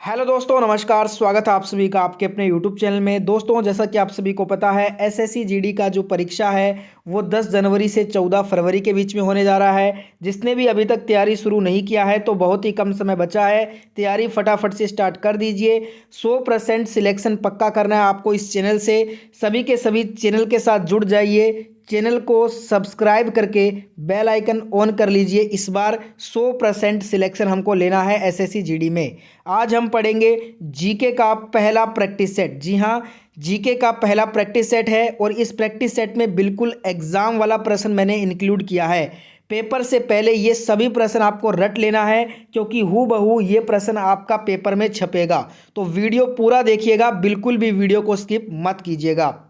Hello दोस्तों, नमस्कार। स्वागत है आप सभी का आपके अपने यूट्यूब चैनल में। दोस्तों, जैसा कि आप सभी को पता है, एसएससी जीडी का जो परीक्षा है वो 10 जनवरी से 14 फरवरी के बीच में होने जा रहा है। जिसने भी अभी तक तैयारी शुरू नहीं किया है तो बहुत ही कम समय बचा है, तैयारी फटाफट से स्टार्ट कर दीजिए। 100% सिलेक्शन पक्का करना है आपको इस चैनल से। सभी के सभी चैनल के साथ जुड़ जाइए, चैनल को सब्सक्राइब करके बेल आइकन ऑन कर लीजिए। इस बार 100% सिलेक्शन हमको लेना है एसएससी जीडी में। आज हम पढ़ेंगे जीके का पहला प्रैक्टिस सेट। जी हाँ, जीके का पहला प्रैक्टिस सेट है और इस प्रैक्टिस सेट में बिल्कुल एग्जाम वाला प्रश्न मैंने इंक्लूड किया है। पेपर से पहले ये सभी प्रश्न आपको रट लेना है, क्योंकि हूबहू ये प्रश्न आपका पेपर में छपेगा। तो वीडियो पूरा देखिएगा, बिल्कुल भी वीडियो को स्किप मत कीजिएगा।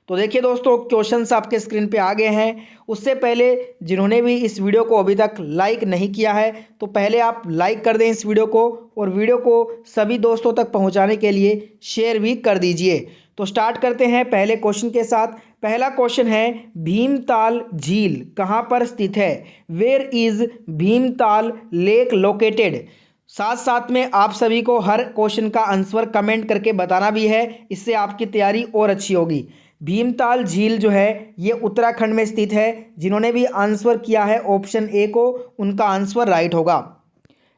तो देखिए दोस्तों, क्वेश्चंस आपके स्क्रीन पे आ गए हैं। उससे पहले जिन्होंने भी इस वीडियो को अभी तक लाइक नहीं किया है तो पहले आप लाइक कर दें इस वीडियो को, और वीडियो को सभी दोस्तों तक पहुंचाने के लिए शेयर भी कर दीजिए। तो स्टार्ट करते हैं पहले क्वेश्चन के साथ। पहला क्वेश्चन है, भीमताल झील कहाँ पर स्थित है? Where is Bhimtal lake located? साथ साथ में आप सभी को हर क्वेश्चन का आंसर कमेंट करके बताना भी है, इससे आपकी तैयारी और अच्छी होगी। भीमताल झील जो है ये उत्तराखंड में स्थित है। जिन्होंने भी आंसर किया है ऑप्शन ए को, उनका आंसर राइट होगा।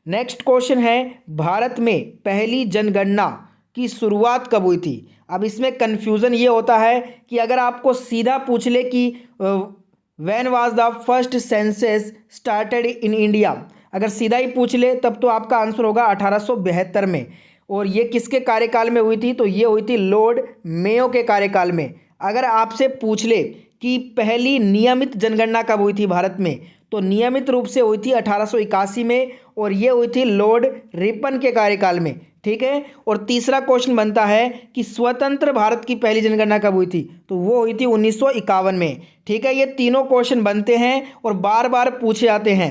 नेक्स्ट क्वेश्चन है, भारत में पहली जनगणना की शुरुआत कब हुई थी? अब इसमें कन्फ्यूज़न ये होता है कि अगर आपको सीधा पूछ ले कि when was the first census started in India, अगर सीधा ही पूछ ले तब तो आपका आंसर होगा 1872 में। और ये किसके कार्यकाल में हुई थी? तो ये हुई थी लॉर्ड मेयो के कार्यकाल में। अगर आपसे पूछ ले कि पहली नियमित जनगणना कब हुई थी भारत में, तो नियमित रूप से हुई थी 1881 में, और ये हुई थी लॉर्ड रिपन के कार्यकाल में। ठीक है। और तीसरा क्वेश्चन बनता है कि स्वतंत्र भारत की पहली जनगणना कब हुई थी? तो वो हुई थी 1951 में। ठीक है। ये तीनों क्वेश्चन बनते हैं और बार बार पूछे जाते हैं।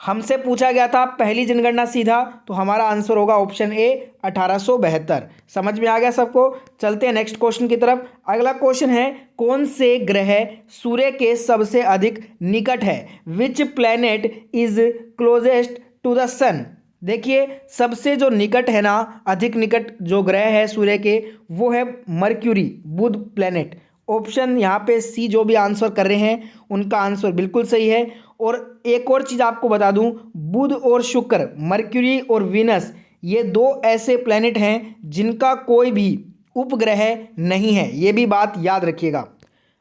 हमसे पूछा गया था पहली जनगणना सीधा, तो हमारा आंसर होगा ऑप्शन ए 1872। समझ में आ गया सबको? चलते हैं नेक्स्ट क्वेश्चन की तरफ। अगला क्वेश्चन है, कौन से ग्रह सूर्य के सबसे अधिक निकट है? Which planet is closest to the sun? देखिए, सबसे जो निकट है ना, अधिक निकट जो ग्रह है सूर्य के, वो है मर्क्यूरी, बुध प्लैनेट। ऑप्शन यहाँ पे सी जो भी आंसर कर रहे हैं उनका आंसर बिल्कुल सही है। और एक और चीज़ आपको बता दूं, बुध और शुक्र, मर्क्यूरी और वीनस, ये दो ऐसे प्लैनेट हैं जिनका कोई भी उपग्रह नहीं है। ये भी बात याद रखिएगा।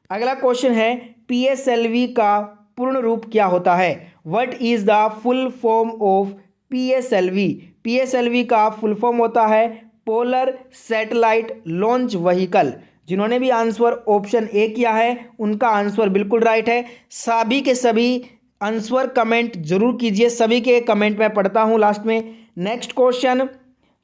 अगला क्वेश्चन है, पीएसएलवी का पूर्ण रूप क्या होता है? What is the full form of PSLV? PSLV का फुल फॉर्म होता है पोलर सैटेलाइट लॉन्च व्हीकल। जिन्होंने भी आंसर ऑप्शन ए किया है उनका आंसर बिल्कुल राइट है। सभी के सभी आंसर कमेंट जरूर कीजिए, सभी के कमेंट मैं पढ़ता हूं लास्ट में। नेक्स्ट क्वेश्चन,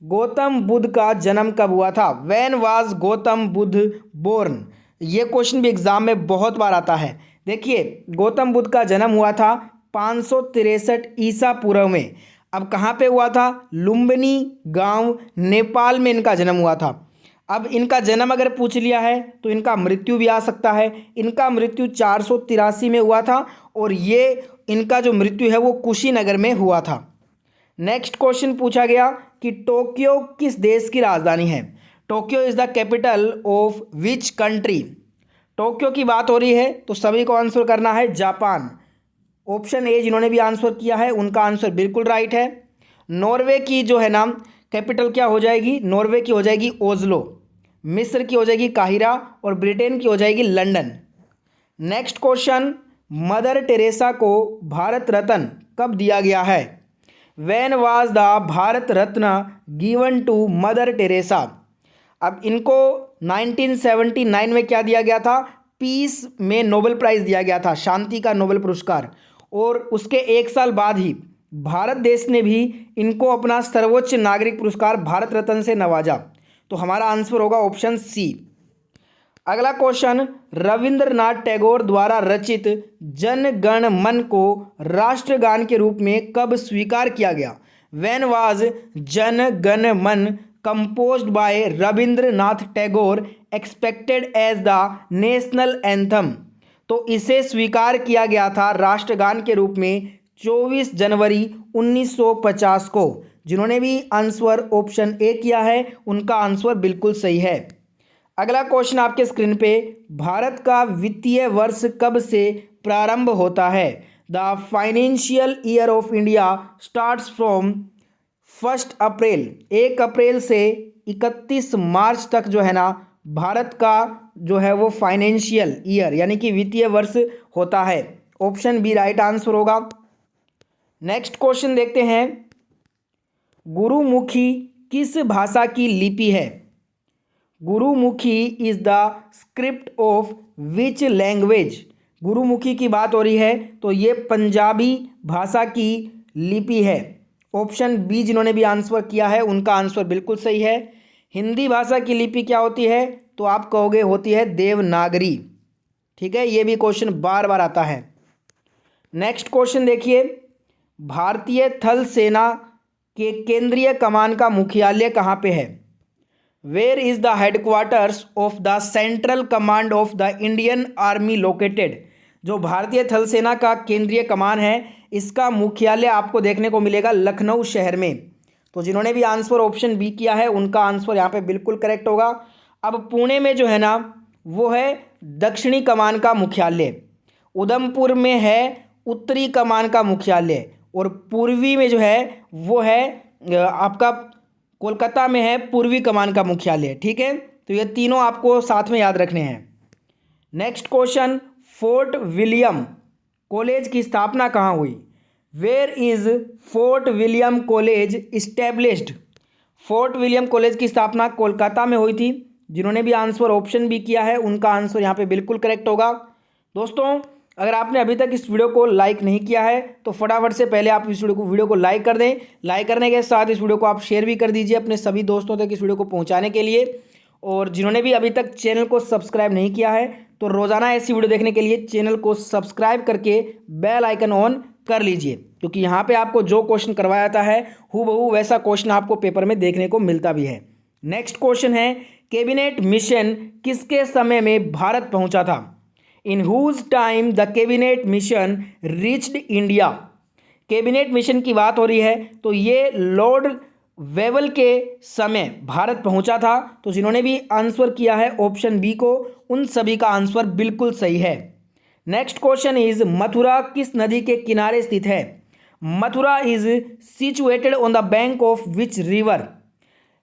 गौतम बुद्ध का जन्म कब हुआ था? When was Gautam Buddha born? ये क्वेश्चन भी एग्जाम में बहुत बार आता है। देखिए, गौतम बुद्ध का जन्म हुआ था 563 ईसा पूर्व में। अब कहाँ पे हुआ था? लुम्बिनी गांव, नेपाल में इनका जन्म हुआ था। अब इनका जन्म अगर पूछ लिया है तो इनका मृत्यु भी आ सकता है। इनका मृत्यु 483 में हुआ था, और ये इनका जो मृत्यु है वो कुशीनगर में हुआ था। नेक्स्ट क्वेश्चन पूछा गया कि टोक्यो किस देश की राजधानी है? Tokyo is the capital of which country? Tokyo की बात हो रही है तो सभी को आंसर करना है जापान। ऑप्शन ए जिन्होंने भी आंसर किया है उनका आंसर बिल्कुल राइट है। नॉर्वे की जो है ना कैपिटल क्या हो जाएगी? नॉर्वे की हो जाएगी ओस्लो। मिस्र की हो जाएगी काहिरा, और ब्रिटेन की हो जाएगी London. Next question, Mother Teresa को भारत रत्न कब दिया गया है? When was the Bharat Ratna given to Mother Teresa? अब इनको 1979 में क्या दिया गया था? पीस में नोबेल प्राइज़ दिया गया था, शांति का नोबेल पुरस्कार। और उसके एक साल बाद ही भारत देश ने भी इनको अपना सर्वोच्च नागरिक पुरस्कार भारत रत्न से नवाजा। तो हमारा आंसर होगा ऑप्शन सी। अगला क्वेश्चन, रविंद्रनाथ टैगोर द्वारा रचित जन गण मन को राष्ट्रगान के रूप में कब स्वीकार किया गया? When was Jana Gana Mana composed by Rabindranath Tagore expected as the national anthem? तो इसे स्वीकार किया गया था राष्ट्रगान के रूप में 24 जनवरी 1950 को। जिन्होंने भी आंसर ऑप्शन ए किया है उनका आंसर बिल्कुल सही है। अगला क्वेश्चन आपके स्क्रीन पे, भारत का वित्तीय वर्ष कब से प्रारंभ होता है? The financial year of India starts from 1 अप्रैल, 1 अप्रैल से 31 मार्च तक जो है ना भारत का जो है वो फाइनेंशियल ईयर यानी कि वित्तीय वर्ष होता है। ऑप्शन बी राइट आंसर होगा। नेक्स्ट क्वेश्चन देखते हैं, गुरुमुखी किस भाषा की लिपि है? Gurmukhi is the script of which language? Gurmukhi की बात हो रही है तो ये पंजाबी भाषा की लिपि है। ऑप्शन बी जिन्होंने भी आंसर किया है उनका आंसर बिल्कुल सही है। हिंदी भाषा की लिपि क्या होती है? तो आप कहोगे होती है देवनागरी। ठीक है, ये भी क्वेश्चन बार बार आता है। नेक्स्ट क्वेश्चन देखिए, भारतीय थल सेना के केंद्रीय कमान का मुख्यालय कहाँ पे है? Where is the headquarters of the central command of the Indian army located? जो भारतीय थल सेना का केंद्रीय कमान है इसका मुख्यालय आपको देखने को मिलेगा लखनऊ शहर में। तो जिन्होंने भी आंसर ऑप्शन बी किया है उनका आंसर यहाँ पे बिल्कुल करेक्ट होगा। अब पुणे में जो है ना वो है दक्षिणी कमान का मुख्यालय, उधमपुर में है उत्तरी कमान का मुख्यालय और पूर्वी में जो है वो है आपका कोलकाता में है पूर्वी कमान का मुख्यालय। ठीक है, तो ये तीनों आपको साथ में याद रखने हैं। Next question, Fort William college की स्थापना कहाँ हुई? Where is Fort William college established? फोर्ट विलियम कॉलेज की स्थापना कोलकाता में हुई थी। जिन्होंने भी आंसर ऑप्शन बी किया है उनका आंसर यहाँ पे बिल्कुल करेक्ट होगा। दोस्तों, अगर आपने अभी तक इस वीडियो को लाइक नहीं किया है तो फटाफट से पहले आप इस वीडियो को लाइक कर दें। लाइक करने के साथ इस वीडियो को आप शेयर भी कर दीजिए अपने सभी दोस्तों तक इस वीडियो को पहुंचाने के लिए। और जिन्होंने भी अभी तक चैनल को सब्सक्राइब नहीं किया है तो रोज़ाना ऐसी वीडियो देखने के लिए चैनल को सब्सक्राइब करके बेल आइकन ऑन कर लीजिए, क्योंकि यहाँ पे आपको जो क्वेश्चन करवाया जाता है हूबहू वैसा क्वेश्चन आपको पेपर में देखने को मिलता भी है। नेक्स्ट क्वेश्चन है, कैबिनेट मिशन किसके समय में भारत पहुंचा था? In whose time the Cabinet Mission reached India? Cabinet Mission की बात हो रही है तो ये लॉर्ड वेवल के समय भारत पहुंचा था। तो जिन्होंने भी आंसर किया है ऑप्शन बी को उन सभी का आंसर बिल्कुल सही है। नेक्स्ट क्वेश्चन इज, मथुरा किस नदी के किनारे स्थित है? Mathura is situated on the bank of which river?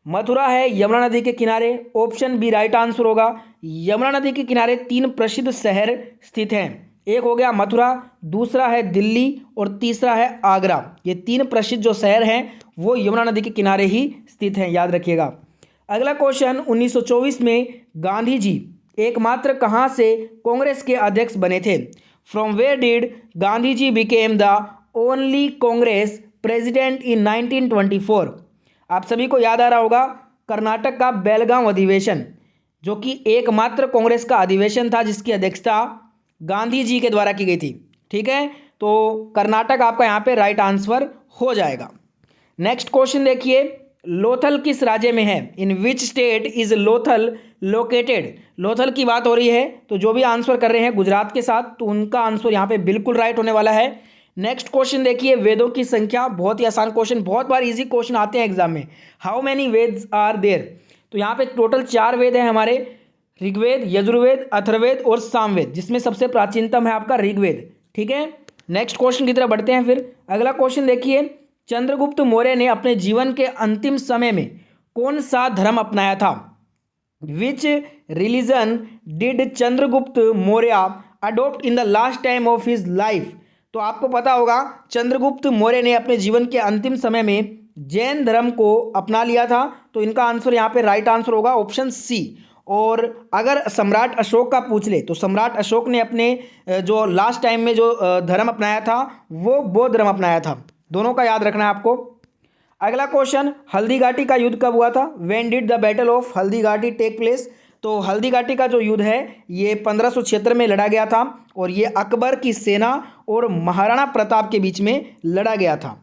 Mathura है यमुना नदी के किनारे। ऑप्शन बी राइट आंसर होगा। यमुना नदी के किनारे 3 प्रसिद्ध शहर स्थित हैं। एक हो गया मथुरा, दूसरा है दिल्ली और तीसरा है आगरा। ये 3 प्रसिद्ध जो शहर हैं वो यमुना नदी के किनारे ही स्थित हैं, याद रखिएगा। अगला क्वेश्चन, 1924 में गांधी जी एकमात्र कहाँ से कांग्रेस के अध्यक्ष बने थे? From where did Gandhi ji became the only Congress president in 1924? आप सभी को याद आ रहा होगा कर्नाटक का बेलगांव अधिवेशन, जो कि एकमात्र कांग्रेस का अधिवेशन था जिसकी अध्यक्षता गांधी जी के द्वारा की गई थी। ठीक है, तो कर्नाटक आपका यहाँ पे राइट आंसर हो जाएगा। नेक्स्ट क्वेश्चन देखिए, लोथल किस राज्य में है? In which state is Lothal located? Lothal की बात हो रही है तो जो भी आंसर कर रहे हैं गुजरात के साथ तो उनका आंसर यहाँ पे बिल्कुल राइट होने वाला है। नेक्स्ट क्वेश्चन देखिए, वेदों की संख्या, बहुत ही आसान क्वेश्चन, बहुत बार इजी क्वेश्चन आते हैं एग्जाम में। How many Vedas are there? तो यहाँ पे टोटल 4 वेद हैं हमारे, ऋग्वेद, यजुर्वेद, अथर्ववेद और सामवेद, जिसमें सबसे प्राचीनतम है आपका ऋग्वेद। ठीक है, नेक्स्ट क्वेश्चन की तरफ बढ़ते हैं। फिर अगला क्वेश्चन देखिए, चंद्रगुप्त मौर्य ने अपने जीवन के अंतिम समय में कौन सा धर्म अपनाया था? विच religion did Chandragupta Maurya adopt in the last time of his life? तो आपको पता होगा चंद्रगुप्त मौर्य ने अपने जीवन के अंतिम समय में जैन धर्म को अपना लिया था। तो इनका आंसर यहाँ पे राइट आंसर होगा ऑप्शन सी। और अगर सम्राट अशोक का पूछ ले तो सम्राट अशोक ने अपने जो लास्ट टाइम में जो धर्म अपनाया था वो बौद्ध धर्म अपनाया था। दोनों का याद रखना है आपको। अगला क्वेश्चन, हल्दी घाटी का युद्ध कब हुआ था? When did the battle of Haldi Ghati take place? तो हल्दी घाटी का जो युद्ध है ये 1576 में लड़ा गया था और ये अकबर की सेना और महाराणा प्रताप के बीच में लड़ा गया था।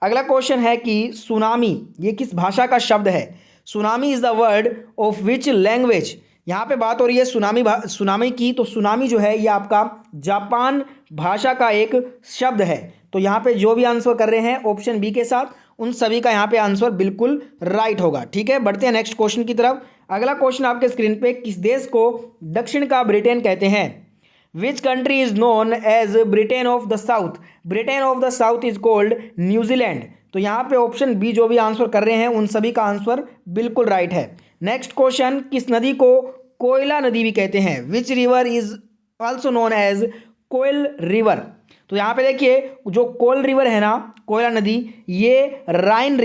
अगला क्वेश्चन है कि सुनामी ये किस भाषा का शब्द है? Tsunami is the word of which language? यहाँ पे बात हो रही है सुनामी की, तो सुनामी जो है ये आपका जापान भाषा का एक शब्द है। तो यहाँ पे जो भी आंसर कर रहे हैं ऑप्शन बी के साथ उन सभी का यहाँ पे आंसर बिल्कुल राइट होगा। ठीक है, बढ़ते हैं नेक्स्ट क्वेश्चन की तरफ। अगला क्वेश्चन आपके स्क्रीन पे, किस देश को दक्षिण का ब्रिटेन कहते हैं? Which country is known as Britain of the south? Britain of the south is called New Zealand. तो यहाँ पे ऑप्शन बी जो भी आंसर कर रहे हैं उन सभी का आंसर बिल्कुल राइट है। नेक्स्ट क्वेश्चन, किस नदी को कोयला नदी भी कहते हैं? Which river is also known as Koel river? तो यहाँ पे देखिए, जो कोयल रिवर है ना, कोयला नदी, ये राइन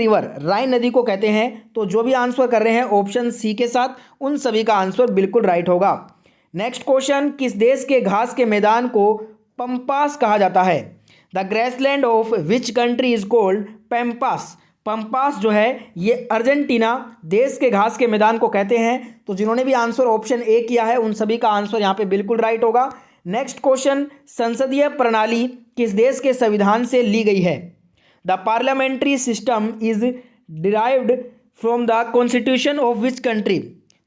नदी को कहते हैं। तो जो भी आंसर कर रहे हैं ऑप्शन सी के साथ, उन सभी का आंसर बिल्कुल राइट होगा। नेक्स्ट क्वेश्चन, किस देश के घास के मैदान को पंपास कहा जाता है? The grassland of which country is called Pampas? Pampas जो है ये अर्जेंटीना देश के घास के मैदान को कहते हैं। तो जिन्होंने भी आंसर ऑप्शन ए किया है उन सभी का आंसर यहाँ पे बिल्कुल राइट होगा। नेक्स्ट क्वेश्चन, संसदीय प्रणाली किस देश के संविधान से ली गई है? The parliamentary system is derived from the constitution of which country?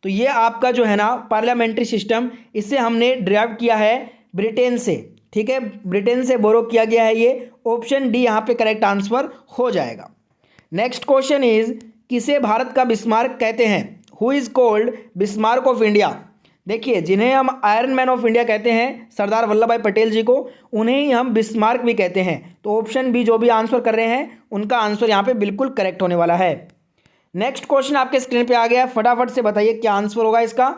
तो ये आपका जो है ना पार्लियामेंट्री सिस्टम, इसे हमने डिराइव किया है ब्रिटेन से। ठीक है, ब्रिटेन से बोरो किया गया है ये। ऑप्शन डी यहाँ पे करेक्ट आंसर हो जाएगा। नेक्स्ट क्वेश्चन इज, किसे भारत का बिस्मार्क कहते हैं? Who is called Bismarck of India? देखिए, जिन्हें हम आयरन मैन ऑफ इंडिया कहते हैं, सरदार वल्लभ भाई पटेल जी को, उन्हें ही हम बिस्मार्क भी कहते हैं। तो ऑप्शन बी जो भी आंसर कर रहे हैं उनका आंसर यहाँ पे बिल्कुल करेक्ट होने वाला है। नेक्स्ट क्वेश्चन आपके स्क्रीन पे आ गया, फटाफट से बताइए क्या आंसर होगा इसका।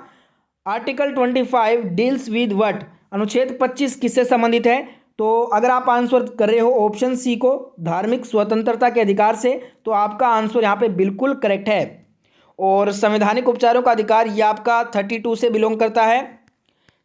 Article 25 deals with what? अनुच्छेद 25 किससे संबंधित है? तो अगर आप आंसर कर रहे हो ऑप्शन सी को, धार्मिक स्वतंत्रता के अधिकार से, तो आपका आंसर यहाँ पे बिल्कुल करेक्ट है। और संवैधानिक उपचारों का अधिकार ये आपका 32 से बिलोंग करता है।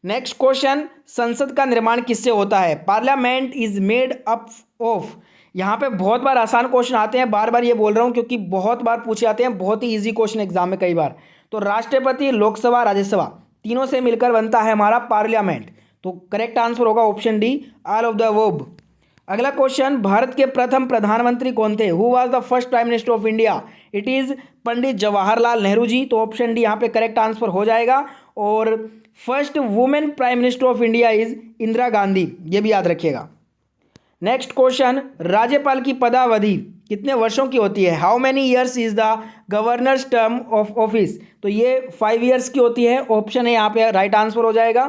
नेक्स्ट क्वेश्चन, संसद का निर्माण किससे होता है? Parliament is made up of. यहाँ पे बहुत बार आसान क्वेश्चन आते हैं, बार बार ये बोल रहा हूँ क्योंकि बहुत बार पूछे जाते हैं, बहुत ही इजी क्वेश्चन एग्जाम में कई बार। तो राष्ट्रपति, लोकसभा, राज्यसभा, तीनों से मिलकर बनता है हमारा पार्लियामेंट। तो करेक्ट आंसर होगा option D, all of the above. अगला क्वेश्चन, भारत के प्रथम प्रधानमंत्री कौन थे? Who was the first prime minister of India? It is Pandit Jawaharlal Nehru ji. तो ऑप्शन डी यहाँ पे करेक्ट आंसर हो जाएगा। और first women prime minister of India is Indira Gandhi, ये भी याद रखिएगा। नेक्स्ट क्वेश्चन, राज्यपाल की पदावधि कितने वर्षों की होती है? How many years is the governors term of office? तो ये 5 ईयर्स की होती है। ऑप्शन है यहाँ पे राइट आंसर हो जाएगा।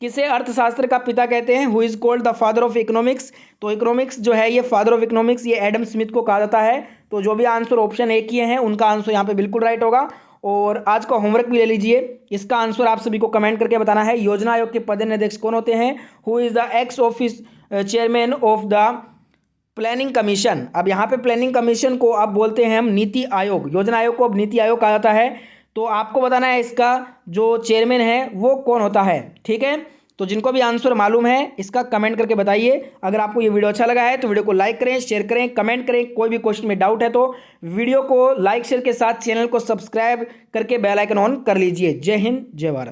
किसे अर्थशास्त्र का पिता कहते हैं? Who is called the father of economics? तो इकोनॉमिक्स जो है ये फादर ऑफ इकोनॉमिक्स, ये एडम स्मिथ को कहा जाता है। तो जो भी आंसर ऑप्शन ए किए हैं उनका आंसर यहाँ पे बिल्कुल राइट होगा। और आज का होमवर्क भी ले लीजिए, इसका आंसर आप सभी को कमेंट करके बताना है। योजना आयोग के पदेन अध्यक्ष कौन होते हैं? Who is the x office chairman of the planning commission? अब यहाँ पे प्लानिंग कमीशन को अब बोलते हैं हम नीति आयोग। योजना आयोग को अब नीति आयोग कहा जाता है। तो आपको बताना है इसका जो चेयरमैन है वो कौन होता है। ठीक है, तो जिनको भी आंसर मालूम है इसका कमेंट करके बताइए। अगर आपको ये वीडियो अच्छा लगा है तो वीडियो को लाइक करें, शेयर करें, कमेंट करें। कोई भी क्वेश्चन में डाउट है तो वीडियो को लाइक शेयर के साथ चैनल को सब्सक्राइब करके बेल आइकन ऑन कर लीजिए। जय हिंद, जय भारत।